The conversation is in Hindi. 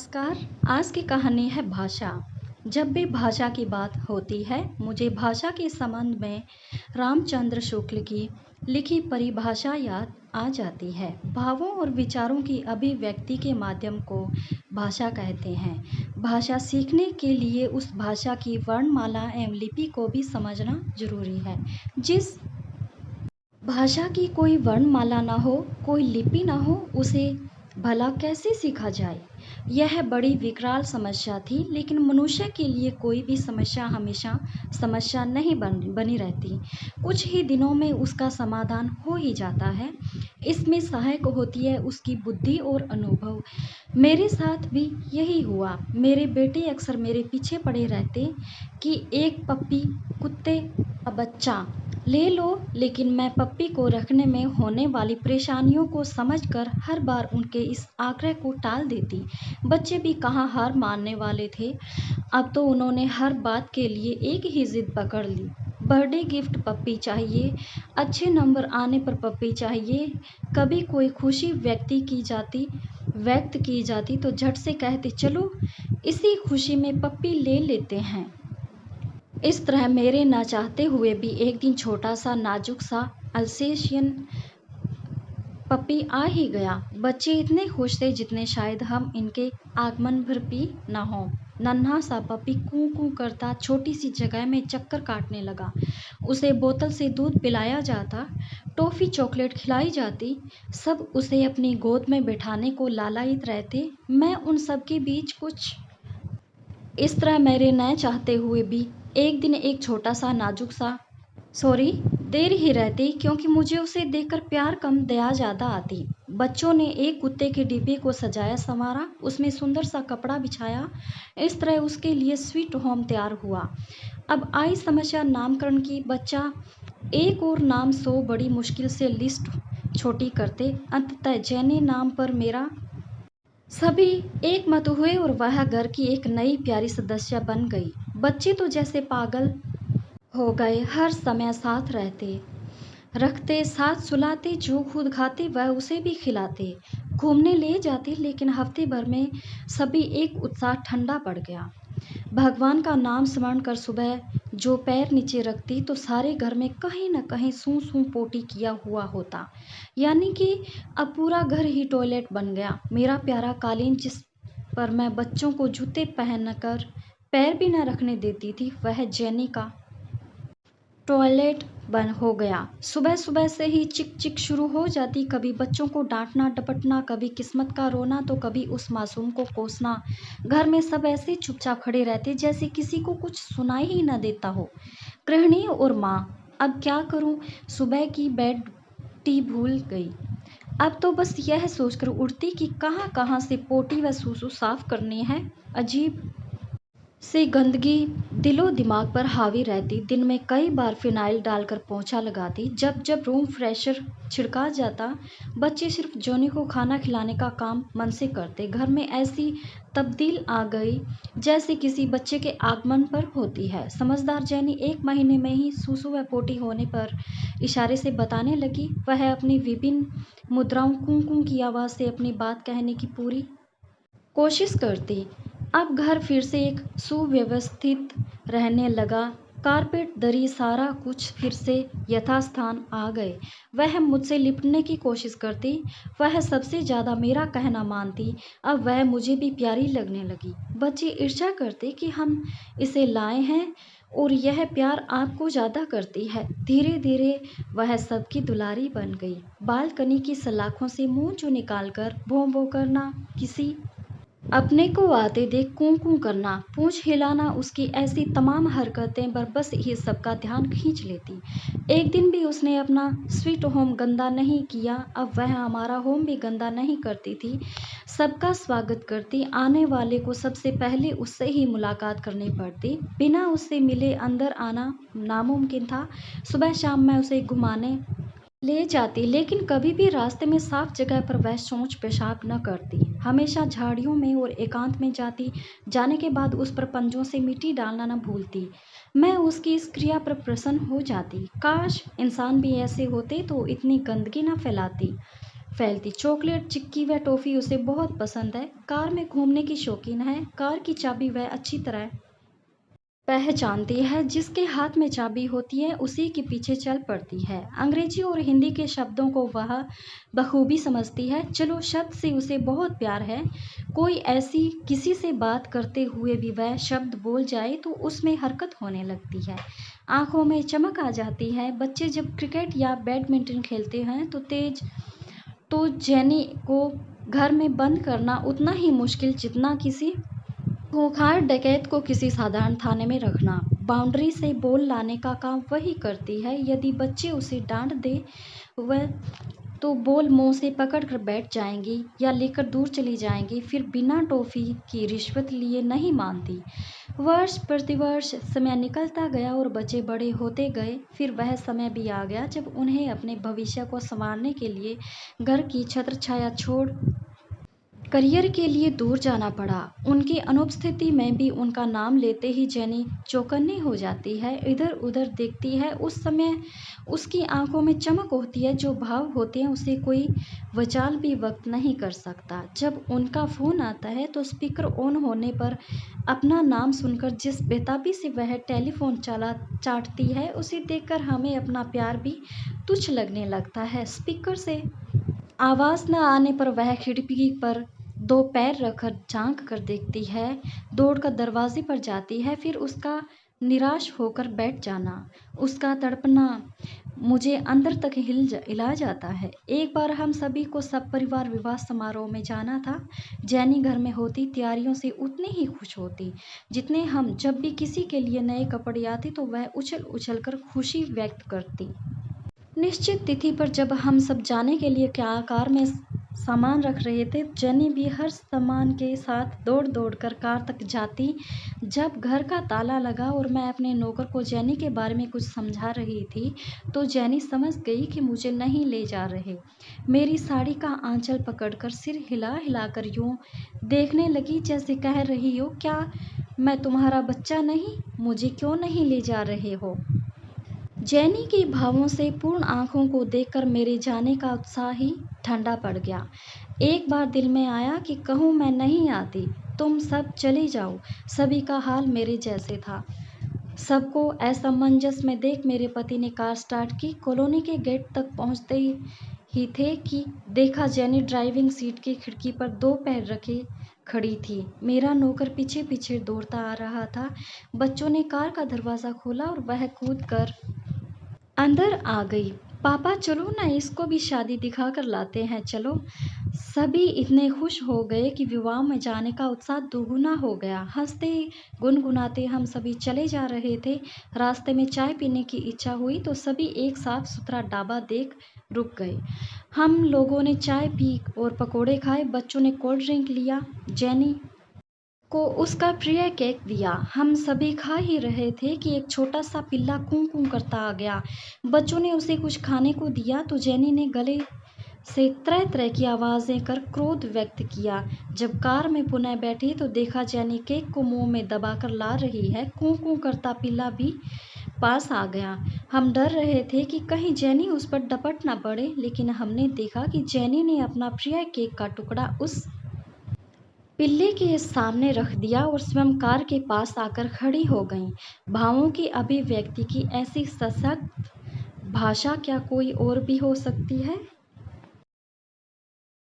नमस्कार। आज की कहानी है भाषा। जब भी भाषा की बात होती है मुझे भाषा के संबंध में रामचंद्र शुक्ल की लिखी परिभाषा याद आ जाती है। भावों और विचारों की अभिव्यक्ति के माध्यम को भाषा कहते हैं। भाषा सीखने के लिए उस भाषा की वर्णमाला एवं लिपि को भी समझना जरूरी है। जिस भाषा की कोई वर्णमाला ना हो, कोई लिपि ना हो, उसे भला कैसे सीखा जाए। यह बड़ी विकराल समस्या थी, लेकिन मनुष्य के लिए कोई भी समस्या हमेशा समस्या नहीं बनी रहती। कुछ ही दिनों में उसका समाधान हो ही जाता है। इसमें सहायक होती है उसकी बुद्धि और अनुभव। मेरे साथ भी यही हुआ। मेरे बेटे अक्सर मेरे पीछे पड़े रहते कि एक पप्पी कुत्ते का बच्चा ले लो, लेकिन मैं पप्पी को रखने में होने वाली परेशानियों को समझकर हर बार उनके इस आग्रह को टाल देती। बच्चे भी कहाँ हार मानने वाले थे। अब तो उन्होंने हर बात के लिए एक ही जिद पकड़ ली। बर्थडे गिफ्ट पप्पी चाहिए, अच्छे नंबर आने पर पप्पी चाहिए। कभी कोई खुशी व्यक्त की जाती तो झट से कहते चलो इसी खुशी में पप्पी ले लेते हैं। इस तरह मेरे ना चाहते हुए भी एक दिन छोटा सा नाजुक सा अल्सेशियन पपी आ ही गया। बच्चे इतने खुश थे जितने शायद हम इनके आगमन पर भी न हो। नन्हा सा पपी कूं कूं करता छोटी सी जगह में चक्कर काटने लगा। उसे बोतल से दूध पिलाया जाता, टॉफी चॉकलेट खिलाई जाती। सब उसे अपनी गोद में बिठाने को लालायित रहते। मैं उन सब के बीच कुछ इस तरह मेरे न चाहते हुए भी एक दिन एक छोटा सा नाजुक सा सॉरी देर ही रहती, क्योंकि मुझे उसे देखकर प्यार कम दया ज़्यादा आती। बच्चों ने एक कुत्ते के डिब्बे को सजाया संवारा, उसमें सुंदर सा कपड़ा बिछाया। इस तरह उसके लिए स्वीट होम तैयार हुआ। अब आई समस्या नामकरण की। बच्चा एक और नाम 100 बड़ी मुश्किल से लिस्ट छोटी करते। अंततः जेनी नाम पर मेरा सभी एक मत हुए और वह घर की एक नई प्यारी सदस्य बन गई। बच्चे तो जैसे पागल हो गए, हर समय साथ रखते, साथ सुलाते, जो खुद खाते वह उसे भी खिलाते, घूमने ले जाते। लेकिन हफ्ते भर में सभी एक उत्साह ठंडा पड़ गया। भगवान का नाम स्मरण कर सुबह जो पैर नीचे रखती तो सारे घर में कहीं न कहीं सूं सूं पोटी किया हुआ होता। यानी कि अब पूरा घर ही टॉयलेट बन गया। मेरा प्यारा कालीन जिस पर मैं बच्चों को जूते पहनकर पैर भी न रखने देती थी, वह जेनी का टॉयलेट बंद हो गया। सुबह सुबह से ही चिक चिक शुरू हो जाती। कभी बच्चों को डांटना डपटना, कभी किस्मत का रोना, तो कभी उस मासूम को कोसना। घर में सब ऐसे चुपचाप खड़े रहते जैसे किसी को कुछ सुनाई ही न देता हो। गृहिणी और माँ, अब क्या करूं, सुबह की बेड टी भूल गई। अब तो बस यह सोचकर उठती कि कहाँ कहाँ से पोटी व सूसू साफ करनी है। अजीब से गंदगी दिलो दिमाग पर हावी रहती। दिन में कई बार फिनाइल डालकर पोंछा लगाती। जब जब रूम फ्रेशर छिड़का जाता, बच्चे सिर्फ जोनी को खाना खिलाने का काम मन से करते। घर में ऐसी तब्दील आ गई जैसे किसी बच्चे के आगमन पर होती है। समझदार जैनी 1 महीने में ही सूसू व पोटी होने पर इशारे से बताने लगी। वह अपनी विभिन्न मुद्राओं कूं कूं की आवाज़ से अपनी बात कहने की पूरी कोशिश करती। अब घर फिर से एक सुव्यवस्थित रहने लगा। कारपेट दरी सारा कुछ फिर से यथास्थान आ गए। वह मुझसे लिपटने की कोशिश करती। वह सबसे ज़्यादा मेरा कहना मानती। अब वह मुझे भी प्यारी लगने लगी। बच्चे ईर्ष्या करते कि हम इसे लाए हैं और यह प्यार आपको ज़्यादा करती है। धीरे धीरे वह सबकी दुलारी बन गई। बालकनी की सलाखों से मुंह जो निकालकर भों भों करना, किसी अपने को आते देख कूं कूं करना, पूंछ हिलाना, उसकी ऐसी तमाम हरकतें बस ही सबका ध्यान खींच लेती। एक दिन भी उसने अपना स्वीट होम गंदा नहीं किया। अब वह हमारा होम भी गंदा नहीं करती थी। सबका स्वागत करती। आने वाले को सबसे पहले उससे ही मुलाकात करनी पड़ती। बिना उससे मिले अंदर आना नामुमकिन था। सुबह शाम मैं उसे घुमाने ले जाती, लेकिन कभी भी रास्ते में साफ जगह पर वह शौच पेशाब न करती। हमेशा झाड़ियों में और एकांत में जाती। जाने के बाद उस पर पंजों से मिट्टी डालना न भूलती। मैं उसकी इस क्रिया पर प्रसन्न हो जाती। काश इंसान भी ऐसे होते तो इतनी गंदगी न फैलती चॉकलेट, चिक्की व टॉफ़ी उसे बहुत पसंद है। कार में घूमने की शौकीन है। कार की चाबी वह अच्छी तरह पहचानती है। जिसके हाथ में चाबी होती है उसी के पीछे चल पड़ती है। अंग्रेजी और हिंदी के शब्दों को वह बखूबी समझती है। चलो शब्द से उसे बहुत प्यार है। कोई ऐसी किसी से बात करते हुए भी वह शब्द बोल जाए तो उसमें हरकत होने लगती है, आंखों में चमक आ जाती है। बच्चे जब क्रिकेट या बैडमिंटन खेलते हैं तो जेनी को घर में बंद करना उतना ही मुश्किल जितना किसी खूंखार डकैत को किसी साधारण थाने में रखना। बाउंड्री से बॉल लाने का काम वही करती है। यदि बच्चे उसे डांट दे वह तो बॉल मुंह से पकड़ कर बैठ जाएंगी या लेकर दूर चली जाएंगी, फिर बिना टॉफी की रिश्वत लिए नहीं मानती। वर्ष प्रतिवर्ष समय निकलता गया और बच्चे बड़े होते गए। फिर वह समय भी आ गया जब उन्हें अपने भविष्य को संवारने के लिए घर की छत्र छाया छोड़ करियर के लिए दूर जाना पड़ा। उनकी अनुपस्थिति में भी उनका नाम लेते ही जेनी चौकन्नी हो जाती है, इधर उधर देखती है। उस समय उसकी आंखों में चमक होती है। जो भाव होते हैं उसे कोई वचाल भी वक्त नहीं कर सकता। जब उनका फोन आता है तो स्पीकर ऑन होने पर अपना नाम सुनकर जिस बेताबी से वह टेलीफोन चाटती है उसे देखकर हमें अपना प्यार भी तुच्छ लगने लगता है। स्पीकर से आवाज न आने पर वह खिड़की पर दो पैर रखकर झांक कर देखती है, दौड़कर दरवाजे पर जाती है, फिर उसका निराश होकर बैठ जाना, उसका तड़पना मुझे अंदर तक हिला जाता है। एक बार हम सभी को सब परिवार विवाह समारोह में जाना था। जैनी घर में होती, तैयारियों से उतनी ही खुश होती जितने हम। जब भी किसी के लिए नए कपड़े आते तो वह उछल उछल कर खुशी व्यक्त करती। निश्चित तिथि पर जब हम सब जाने के लिए कार में सामान रख रहे थे, जेनी भी हर सामान के साथ दौड़ दौड़ कर कार तक जाती। जब घर का ताला लगा और मैं अपने नौकर को जेनी के बारे में कुछ समझा रही थी तो जेनी समझ गई कि मुझे नहीं ले जा रहे। मेरी साड़ी का आंचल पकड़कर सिर हिला हिलाकर यूं देखने लगी जैसे कह रही हो, क्या मैं तुम्हारा बच्चा नहीं? मुझे क्यों नहीं ले जा रहे हो? जेनी की भावों से पूर्ण आंखों को देखकर मेरे जाने का उत्साह ही ठंडा पड़ गया। एक बार दिल में आया कि कहूँ मैं नहीं आती, तुम सब चले जाओ। सभी का हाल मेरे जैसे था। सबको असमंजस में देख मेरे पति ने कार स्टार्ट की। कॉलोनी के गेट तक पहुंचते ही थे कि देखा जेनी ड्राइविंग सीट की खिड़की पर दो पैर रखे खड़ी थी। मेरा नौकर पीछे पीछे दौड़ता आ रहा था। बच्चों ने कार का दरवाजा खोला और वह कूद कर अंदर आ गई। पापा चलो ना, इसको भी शादी दिखा कर लाते हैं, चलो। सभी इतने खुश हो गए कि विवाह में जाने का उत्साह दोगुना हो गया। हंसते गुनगुनाते हम सभी चले जा रहे थे। रास्ते में चाय पीने की इच्छा हुई तो सभी एक साफ सुथरा ढाबा देख रुक गए। हम लोगों ने चाय पी और पकोड़े खाए। बच्चों ने कोल्ड ड्रिंक लिया। जेनी को उसका प्रिय केक दिया। हम सभी खा ही रहे थे कि एक छोटा सा पिल्ला कूं कूं करता आ गया। बच्चों ने उसे कुछ खाने को दिया तो जेनी ने गले से तरह तरह की आवाजें कर क्रोध व्यक्त किया। जब कार में पुनः बैठी तो देखा जेनी केक को मुंह में दबाकर ला रही है। कूं कूं करता पिल्ला भी पास आ गया। हम डर रहे थे कि कहीं जेनी उस पर डपट न पड़े, लेकिन हमने देखा कि जेनी ने अपना प्रिय केक का टुकड़ा उस पिल्ले के सामने रख दिया और स्वयं कार के पास आकर खड़ी हो गईं। भावों की अभिव्यक्ति की ऐसी सशक्त भाषा क्या कोई और भी हो सकती है?